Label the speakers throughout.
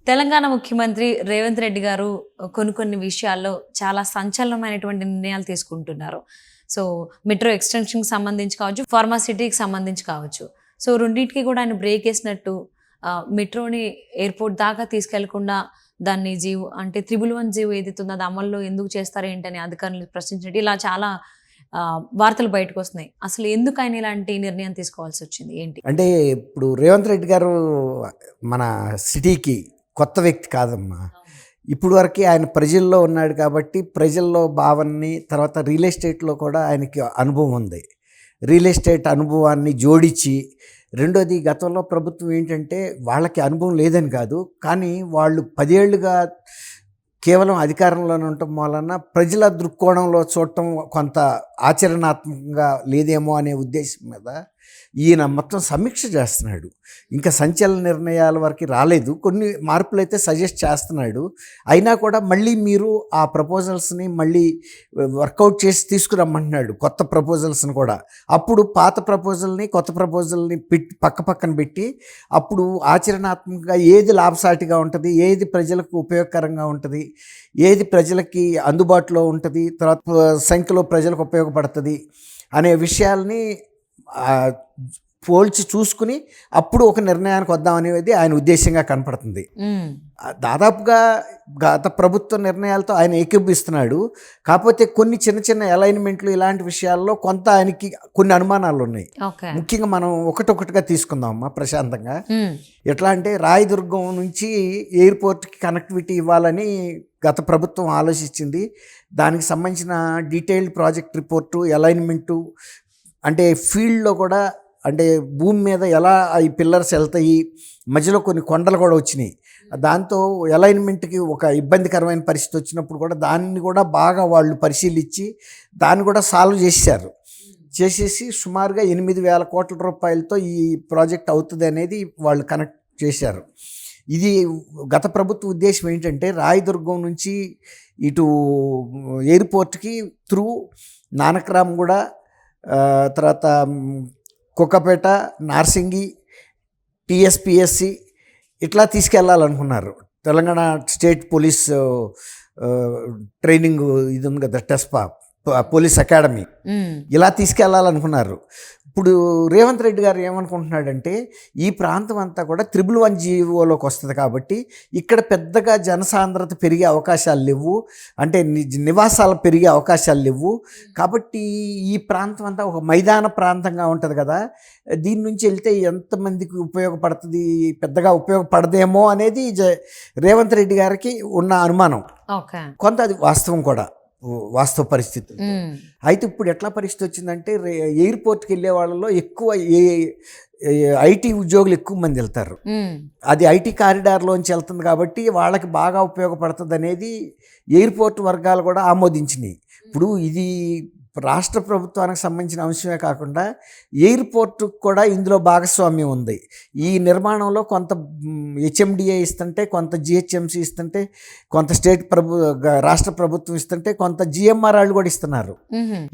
Speaker 1: తెలంగాణ ముఖ్యమంత్రి రేవంత్ రెడ్డి గారు కొన్ని విషయాల్లో చాలా సంచలనమైనటువంటి నిర్ణయాలు తీసుకుంటున్నారు. సో, మెట్రో ఎక్స్‌టెన్షన్‌కి సంబంధించి కావచ్చు, ఫార్మాసిటీకి సంబంధించి కావచ్చు. సో, రెండిటికి కూడా ఆయన బ్రేకేసినట్టు మెట్రోని ఎయిర్‌పోర్ట్ దాకా తీసుకెళ్లకుండా దాన్ని అంటే 111 జీవో ఏదైతే ఉందో అది అమల్లో ఎందుకు చేస్తారు ఏంటని అధికారులు ప్రశ్నించినట్టు ఇలా చాలా వార్తలు బయటకొస్తున్నాయి. అసలు ఎందుకు ఆయన ఇలాంటి నిర్ణయం తీసుకోవాల్సొచ్చింది? ఏంటి?
Speaker 2: అంటే ఇప్పుడు రేవంత్ రెడ్డి గారు మన సిటీకి కొత్త వ్యక్తి కాదమ్మా. ఇప్పుడు వరకు ఆయన ప్రజల్లో ఉన్నాడు కాబట్టి ప్రజల్లో భావనని, తర్వాత రియల్ ఎస్టేట్లో కూడా ఆయనకి అనుభవం ఉంది. రియల్ ఎస్టేట్ అనుభవాన్ని జోడించి, రెండోది గతంలో ప్రభుత్వం ఏంటంటే వాళ్ళకి అనుభవం లేదని కాదు, కానీ వాళ్ళు 10 ఏళ్ళుగా కేవలం అధికారంలోనే ఉండటం వలన ప్రజల దృక్కోణంలో చూడటం కొంత ఆచరణాత్మకంగా లేదేమో అనే ఉద్దేశం మీద ఈయన మొత్తం సమీక్ష చేస్తున్నాడు. ఇంకా సంచలన నిర్ణయాల వరకు రాలేదు, కొన్ని మార్పులు అయితే సజెస్ట్ చేస్తున్నాడు. అయినా కూడా మళ్ళీ మీరు ఆ ప్రపోజల్స్ని మళ్ళీ వర్కౌట్ చేసి తీసుకురమ్మంటున్నాడు, కొత్త ప్రపోజల్స్ని కూడా. అప్పుడు పాత ప్రపోజల్ని కొత్త ప్రపోజల్ని పక్కన పెట్టి అప్పుడు ఆచరణాత్మకంగా ఏది లాభసాటిగా ఉంటుంది, ఏది ప్రజలకు ఉపయోగకరంగా ఉంటుంది, ఏది ప్రజలకి అందుబాటులో ఉంటుంది, తర్వాత సంఖ్యలో ప్రజలకు ఉపయోగపడుతుంది అనే విషయాల్ని పోల్చి చూసుకుని అప్పుడు ఒక నిర్ణయానికి వద్దామనేది ఆయన ఉద్దేశంగా కనపడుతుంది. దాదాపుగా గత ప్రభుత్వ నిర్ణయాలతో ఆయన ఏకీభవిస్తున్నాడు. కాకపోతే కొన్ని చిన్న చిన్న అలైన్మెంట్లు ఇలాంటి విషయాల్లో కొంత ఆయనకి కొన్ని అనుమానాలు ఉన్నాయి. ముఖ్యంగా మనం ఒకటొకటిగా తీసుకుందాం అమ్మా ప్రశాంతంగా. ఎట్లా అంటే రాయదుర్గం నుంచి ఎయిర్పోర్ట్కి కనెక్టివిటీ ఇవ్వాలని గత ప్రభుత్వం ఆలోచించింది. దానికి సంబంధించిన డీటెయిల్డ్ ప్రాజెక్ట్ రిపోర్టు, అలైన్మెంటు, అంటే ఫీల్డ్లో కూడా, అంటే భూమి మీద ఎలా ఈ పిల్లర్స్ వెళ్తాయి, మధ్యలో కొన్ని కొండలు కూడా వచ్చినాయి. దాంతో అలైన్మెంట్కి ఒక ఇబ్బందికరమైన పరిస్థితి వచ్చినప్పుడు కూడా దాన్ని కూడా బాగా వాళ్ళు పరిశీలించి దాన్ని కూడా సాల్వ్ చేసేసి సుమారుగా 8,000 కోట్ల రూపాయలతో ఈ ప్రాజెక్ట్ అవుతుంది అనేది వాళ్ళు కనెక్ట్ చేశారు. ఇది గత ప్రభుత్వ ఉద్దేశం ఏంటంటే రాయదుర్గం నుంచి ఇటు ఎయిర్పోర్ట్కి త్రూ నానక్రామ్గూడ, తర్వాత కుక్కపేట, నార్సింగి, టీఎస్పిఎస్సి ఇట్లా తీసుకెళ్ళాలనుకున్నారు. తెలంగాణ స్టేట్ పోలీస్ ట్రైనింగ్ ఇది ఉంది కదా, టెస్పా పోలీస్ అకాడమీ, ఇలా తీసుకెళ్లాలనుకున్నారు. ఇప్పుడు రేవంత్ రెడ్డి గారు ఏమనుకుంటున్నాడంటే ఈ ప్రాంతం అంతా కూడా 111 జీవోలోకి వస్తుంది కాబట్టి ఇక్కడ పెద్దగా జనసాంద్రత పెరిగే అవకాశాలు లేవు, అంటే నివాసాలు పెరిగే అవకాశాలు లేవు. కాబట్టి ఈ ప్రాంతం అంతా ఒక మైదాన ప్రాంతంగా ఉంటుంది కదా, దీని నుంచి వెళ్తే ఎంతమందికి ఉపయోగపడుతుంది, పెద్దగా ఉపయోగపడదేమో అనేది రేవంత్ రెడ్డి గారికి ఉన్న అనుమానం. కొంత అది వాస్తవం కూడా, వాస్తవ పరిస్థితి. అయితే ఇప్పుడు ఎట్లా పరిస్థితి వచ్చిందంటే ఎయిర్పోర్ట్కి వెళ్ళే వాళ్ళలో ఎక్కువ ఐటీ ఉద్యోగులు ఎక్కువ మంది వెళ్తారు. అది ఐటీ కారిడార్లోంచి వెళ్తుంది కాబట్టి వాళ్ళకి బాగా ఉపయోగపడుతుంది అనేది ఎయిర్పోర్ట్ వర్గాలు కూడా ఆమోదించినాయి. ఇప్పుడు ఇది రాష్ట్ర ప్రభుత్వానికి సంబంధించిన అంశమే కాకుండా ఎయిర్పోర్టుకు కూడా ఇందులో భాగస్వామ్యం ఉంది. ఈ నిర్మాణంలో కొంత హెచ్ఎండిఏ ఇస్తుంటే, కొంత జిహెచ్ఎంసి ఇస్తుంటే, కొంత రాష్ట్ర ప్రభుత్వం ఇస్తుంటే, కొంత జిఎంఆర్ వాళ్ళు కూడా ఇస్తున్నారు.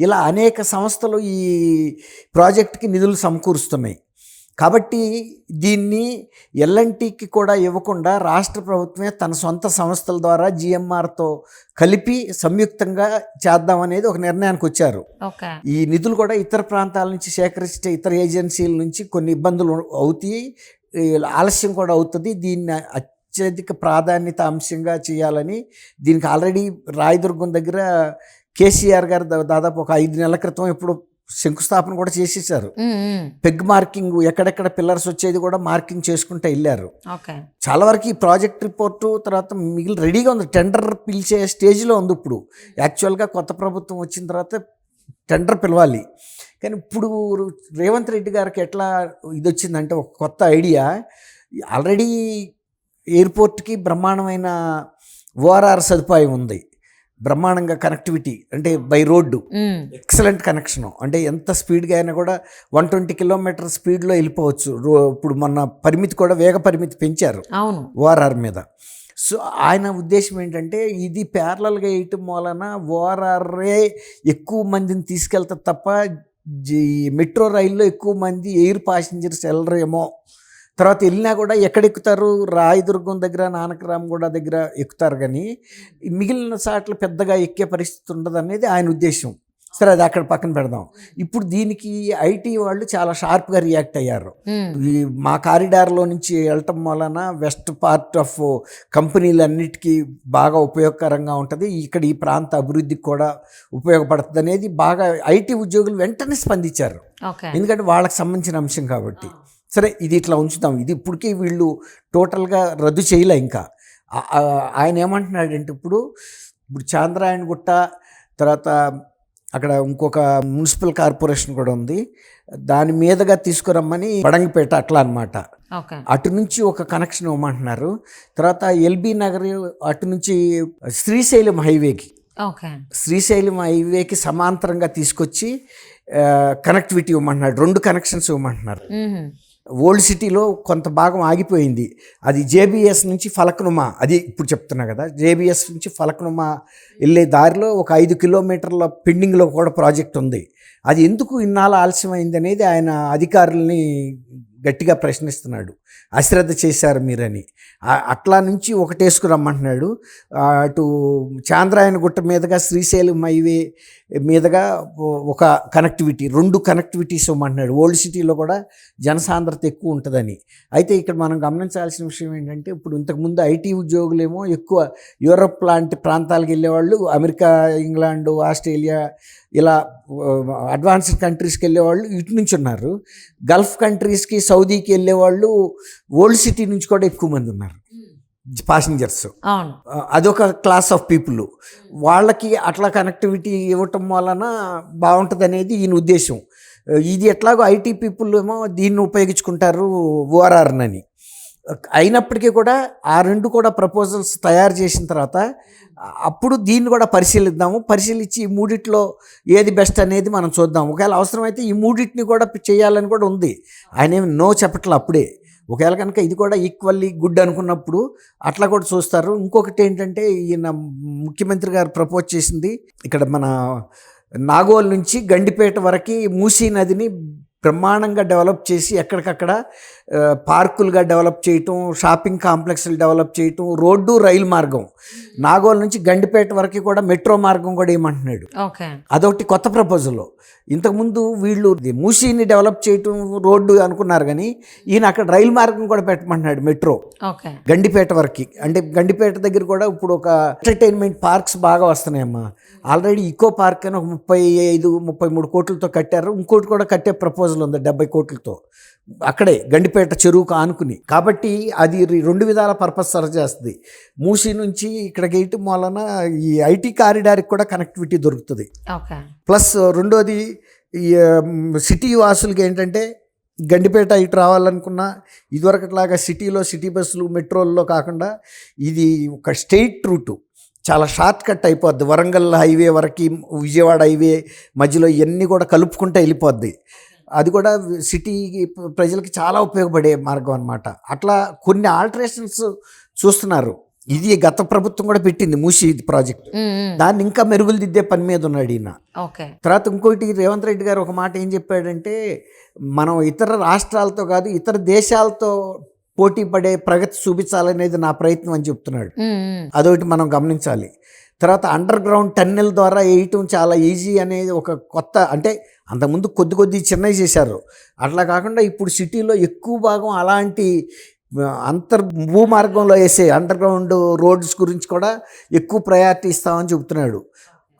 Speaker 2: ఇలా అనేక సంస్థలు ఈ ప్రాజెక్టుకి నిధులు సమకూరుస్తున్నాయి. కాబట్టి దీన్ని ఎల్ఎన్టీకి కూడా ఇవ్వకుండా రాష్ట్ర ప్రభుత్వమే తన సొంత సంస్థల ద్వారా జిఎంఆర్తో కలిపి సంయుక్తంగా చేద్దామనేది ఒక నిర్ణయానికి వచ్చారు. ఈ నిధులు కూడా ఇతర ప్రాంతాల నుంచి సేకరించే ఇతర ఏజెన్సీల నుంచి కొన్ని ఇబ్బందులు అవుతాయి, ఆలస్యం కూడా అవుతుంది. దీన్ని అత్యధిక ప్రాధాన్యత అంశంగా చేయాలని దీనికి ఆల్రెడీ రాయదుర్గం దగ్గర కేసీఆర్ గారు దాదాపు ఒక 5 నెలల క్రితం ఎప్పుడు శంకుస్థాపన కూడా చేసేసారు. పెగ్ మార్కింగ్, ఎక్కడెక్కడ పిల్లర్స్ వచ్చేది కూడా మార్కింగ్ చేసుకుంటూ వెళ్ళారు. చాలా వరకు ఈ ప్రాజెక్ట్ రిపోర్టు తర్వాత మిగిలిన రెడీగా ఉంది, టెండర్ పిలిచే స్టేజ్లో ఉంది. ఇప్పుడు యాక్చువల్గా కొత్త ప్రభుత్వం వచ్చిన తర్వాత టెండర్ పిలవాలి. కానీ ఇప్పుడు రేవంత్ రెడ్డి గారికి ఎట్లా ఇది వచ్చిందంటే ఒక కొత్త ఐడియా. ఆల్రెడీ ఎయిర్పోర్ట్కి బ్రహ్మాండమైన ఓఆర్ఆర్ సదుపాయం ఉంది, బ్రహ్మాండంగా కనెక్టివిటీ, అంటే బై రోడ్డు ఎక్సలెంట్ కనెక్షన్, అంటే ఎంత స్పీడ్గా అయినా కూడా 120 కిలోమీటర్ స్పీడ్లో వెళ్ళిపోవచ్చు. ఇప్పుడు మొన్న పరిమితి కూడా వేగ పరిమితి పెంచారు ఓఆర్ఆర్ మీద. సో ఆయన ఉద్దేశం ఏంటంటే ఇది ప్యారలల్గా వేయటం వలన ఓఆర్ఆర్ఏ ఎక్కువ మందిని తీసుకెళ్తారు తప్ప మెట్రో రైల్లో ఎక్కువ మంది ఎయిర్ ప్యాసింజర్స్ వెళ్ళరేమో, తర్వాత వెళ్ళినా కూడా ఎక్కడ ఎక్కుతారు, రాయదుర్గం దగ్గర నానకరామగూడ దగ్గర ఎక్కుతారు, కానీ మిగిలిన సార్లు పెద్దగా ఎక్కే పరిస్థితి ఉండదు అనేది ఆయన ఉద్దేశం. సరే, అది అక్కడ పక్కన పెడదాం. ఇప్పుడు దీనికి ఐటీ వాళ్ళు చాలా షార్ప్గా రియాక్ట్ అయ్యారు. ఈ మా కారిడార్లో నుంచి వెళ్ళటం వలన వెస్ట్ పార్ట్ ఆఫ్ కంపెనీలన్నిటికీ బాగా ఉపయోగకరంగా ఉంటుంది, ఇక్కడ ఈ ప్రాంత అభివృద్ధికి కూడా ఉపయోగపడుతుంది అనేది బాగా ఐటీ ఉద్యోగులు వెంటనే స్పందించారు. ఎందుకంటే వాళ్ళకి సంబంధించిన అంశం కాబట్టి. సరే, ఇది ఇట్లా ఉంచుతాం. ఇది ఇప్పటికీ వీళ్ళు టోటల్గా రద్దు చేయలే. ఇంకా ఆయన ఏమంటున్నాడంటే ఇప్పుడు చాంద్రాయణగుట్ట తర్వాత అక్కడ ఇంకొక మున్సిపల్ కార్పొరేషన్ కూడా ఉంది, దాని మీదుగా తీసుకురమ్మని బడంగపేట అట్లా అనమాట. అటు నుంచి ఒక కనెక్షన్ ఇవ్వమంటున్నారు. తర్వాత ఎల్బీ నగర్ అటు నుంచి శ్రీశైలం హైవేకి సమాంతరంగా తీసుకొచ్చి కనెక్టివిటీ ఇవ్వమంటున్నాడు. 2 కనెక్షన్స్ ఇవ్వమంటున్నారు. ఓల్డ్ సిటీలో కొంత భాగం ఆగిపోయింది, అది జేబీఎస్ నుంచి ఫలక్నుమా, అది ఇప్పుడు చెప్తున్నా కదా, జేబీఎస్ నుంచి ఫలక్నుమా వెళ్ళే దారిలో ఒక 5 కిలోమీటర్ల పెండింగ్లో కూడా ప్రాజెక్ట్ ఉంది. అది ఎందుకు ఇన్నాళ్ళు ఆలస్యమైంది అనేది ఆయన అధికారుల్ని గట్టిగా ప్రశ్నిస్తున్నాడు. అశ్రద్ధ చేశారు మీరని. అట్లా నుంచి ఒకటేసుకురమ్మంటున్నాడు. అటు చాంద్రాయణగుట్ట మీదుగా శ్రీశైలం హైవే మీదుగా ఒక కనెక్టివిటీ, 2 కనెక్టివిటీస్ ఇవ్వమంటున్నాడు. ఓల్డ్ సిటీలో కూడా జనసాంద్రత ఎక్కువ ఉంటుందని. అయితే ఇక్కడ మనం గమనించాల్సిన విషయం ఏంటంటే, ఇప్పుడు ఇంతకుముందు ఐటీ ఉద్యోగులేమో ఎక్కువ యూరప్ లాంటి ప్రాంతాలకు వెళ్ళేవాళ్ళు, అమెరికా, ఇంగ్లాండ్, ఆస్ట్రేలియా ఇలా అడ్వాన్స్డ్ కంట్రీస్కి వెళ్ళేవాళ్ళు ఇటు నుంచి ఉన్నారు. గల్ఫ్ కంట్రీస్కి, సౌదీకి వెళ్ళేవాళ్ళు ఓల్డ్ సిటీ నుంచి కూడా ఎక్కువ మంది ఉన్నారు ప్యాసింజర్స్. అదొక క్లాస్ ఆఫ్ పీపుల్. వాళ్ళకి అట్లా కనెక్టివిటీ ఇవ్వటం వలన బాగుంటుంది అనేది ఈయన ఉద్దేశం. ఇది ఎట్లాగో ఐటీ పీపుల్ ఏమో దీన్ని ఉపయోగించుకుంటారు ఓఆర్ఆర్నని. అయినప్పటికీ కూడా ఆ 2 కూడా ప్రపోజల్స్ తయారు చేసిన తర్వాత అప్పుడు దీన్ని కూడా పరిశీలిద్దాము. పరిశీలించి ఈ 3 ఏది బెస్ట్ అనేది మనం చూద్దాం. ఒకవేళ అవసరమైతే ఈ 3 కూడా చేయాలని కూడా ఉంది. ఆయన ఏమి నో చెప్పట్లే అప్పుడే. ఒకవేళ కనుక ఇది కూడా ఈక్వల్లీ గుడ్ అనుకున్నప్పుడు అట్లా కూడా చూస్తారు. ఇంకొకటి ఏంటంటే, ఈయన ముఖ్యమంత్రి గారు ప్రపోజ్ చేసింది ఇక్కడ మన నాగోల్ నుంచి గండిపేట వరకు మూసీ నదిని బ్రహ్మాండంగా డెవలప్ చేసి ఎక్కడికక్కడ పార్కులుగా డెవలప్ చేయటం, షాపింగ్ కాంప్లెక్స్లు డెవలప్ చేయటం, రోడ్డు రైలు మార్గం నాగోల్ నుంచి గండిపేట వరకు కూడా మెట్రో మార్గం కూడా ఏమంటున్నాడు. అదొకటి కొత్త ప్రపోజల్. ఇంతకుముందు వీళ్ళు మూసీని డెవలప్ చేయటం రోడ్డు అనుకున్నారు, కానీ ఈయన అక్కడ రైలు మార్గం కూడా పెట్టమంటున్నాడు, మెట్రో గండిపేట వరకు. అంటే గండిపేట దగ్గర కూడా ఇప్పుడు ఒక ఎంటర్టైన్మెంట్ పార్క్స్ బాగా వస్తున్నాయమ్మా. ఆల్రెడీ ఇకో పార్క్ అని ఒక 35-33 కోట్లతో కట్టారు. ఇంకోటి కూడా కట్టే ప్రపోజల్ ఉంది 70 కోట్లతో అక్కడే గండిపేట చెరువుకు ఆనుకుని. కాబట్టి అది 2 విధాల పర్పస్ సర్వ్ చేస్తుంది. మూసీ నుంచి ఇక్కడ గేయటం వలన ఈ ఐటీ కారిడార్కి కూడా కనెక్టివిటీ దొరుకుతుంది. ప్లస్ రెండోది ఈ సిటీ వాసులకి ఏంటంటే, గండిపేట ఇటు రావాలనుకున్నా ఇదివరకట్లాగా సిటీలో సిటీ బస్సులు మెట్రోల్లో కాకుండా ఇది ఒక స్టేట్ రూటు, చాలా షార్ట్ కట్ అయిపోద్ది. వరంగల్ హైవే వరకు, విజయవాడ హైవే మధ్యలో ఇవన్నీ కూడా కలుపుకుంటూ వెళ్ళిపోద్ది. అది కూడా సిటీకి ప్రజలకి చాలా ఉపయోగపడే మార్గం అనమాట. అట్లా కొన్ని ఆల్టరేషన్స్ చూస్తున్నారు. ఇది గత ప్రభుత్వం కూడా పెట్టింది మూసీ ప్రాజెక్ట్, దాన్ని ఇంకా మెరుగులు దిద్దే పని మీద ఉన్నాడు ఈయన. తర్వాత ఇంకోటి, రేవంత్ రెడ్డి గారు ఒక మాట ఏం చెప్పాడంటే, మనం ఇతర రాష్ట్రాలతో కాదు ఇతర దేశాలతో పోటీ పడే ప్రగతి చూపించాలనేది నా ప్రయత్నం అని చెప్తున్నాడు. అదొకటి మనం గమనించాలి. తర్వాత అండర్ గ్రౌండ్ టన్నెల్ ద్వారా వేయటం చాలా ఈజీ అనేది ఒక కొత్త, అంటే అంతకుముందు కొద్ది చిన్నవి చేశారు, అట్లా కాకుండా ఇప్పుడు సిటీలో ఎక్కువ భాగం అలాంటి భూమార్గంలో వేసే అండర్ గ్రౌండ్ రోడ్స్ గురించి కూడా ఎక్కువ ప్రయారిటీ ఇస్తామని చెబుతున్నాడు.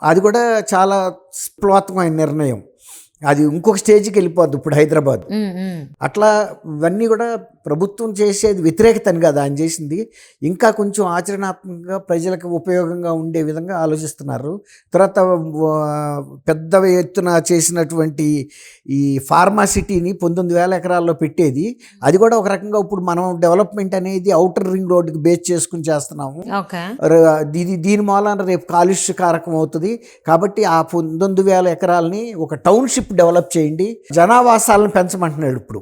Speaker 2: అది కూడా చాలా స్ఫూర్తికరమైన నిర్ణయం. అది ఇంకొక స్టేజ్కి వెళ్ళిపోద్ది ఇప్పుడు హైదరాబాద్. అట్లా ఇవన్నీ కూడా ప్రభుత్వం చేసేది వ్యతిరేకతని కదా ఆయన చేసింది, ఇంకా కొంచెం ఆచరణాత్మకంగా ప్రజలకు ఉపయోగంగా ఉండే విధంగా ఆలోచిస్తున్నారు. తర్వాత పెద్ద ఎత్తున చేసినటువంటి ఈ ఫార్మా సిటీని 19,000 ఎకరాల్లో పెట్టేది, అది కూడా ఒక రకంగా ఇప్పుడు మనం డెవలప్మెంట్ అనేది ఔటర్ రింగ్ రోడ్డుకి బేస్ చేసుకుని చేస్తున్నాము. దీని మూలాన రేపు కాలుష్య కారకం అవుతుంది. కాబట్టి ఆ 19,000 ఎకరాలని ఒక టౌన్షిప్ డెవలప్ చేయండి, జనావాసాలను పెంచమంటున్నాడు. ఇప్పుడు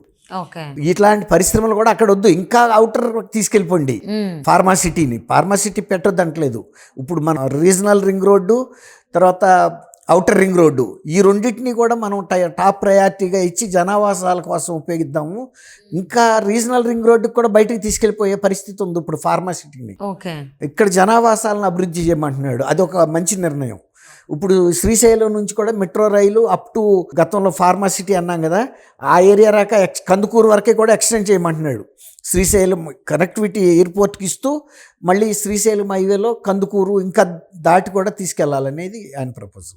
Speaker 2: ఇట్లాంటి పరిశ్రమలు కూడా అక్కడ వద్దు, ఇంకా అవుటర్ తీసుకెళ్ళిపోండి ఫార్మా సిటీని. ఫార్మా సిటీ పెట్టొద్దు అంటలేదు. ఇప్పుడు మన రీజనల్ రింగ్ రోడ్డు, తర్వాత ఔటర్ రింగ్ రోడ్డు, ఈ రెండింటిని కూడా మనం టాప్ ప్రయారిటీగా ఇచ్చి జనావాసాల కోసం ఉపయోగిద్దాము. ఇంకా రీజనల్ రింగ్ రోడ్డుకి కూడా బయటికి తీసుకెళ్ళిపోయే పరిస్థితి ఉంది ఇప్పుడు ఫార్మాసిటీని.
Speaker 1: ఓకే.
Speaker 2: ఇక్కడ జనావాసాలను అభివృద్ధి చేయమంటున్నాడు, అది ఒక మంచి నిర్ణయం. ఇప్పుడు శ్రీశైలం నుంచి కూడా మెట్రో రైలు అప్ టు గతంలో ఫార్మాసిటీ అన్నాం కదా, ఆ ఏరియా రాక కందుకూరు వరకే కూడా ఎక్స్టెండ్ చేయమంటున్నాడు. శ్రీశైలం కనెక్టివిటీ ఎయిర్పోర్ట్కి ఇస్తూ మళ్ళీ శ్రీశైలం హైవేలో కందుకూరు ఇంకా దాటి కూడా తీసుకెళ్లాలనేది ఆయన ప్రపోజల్.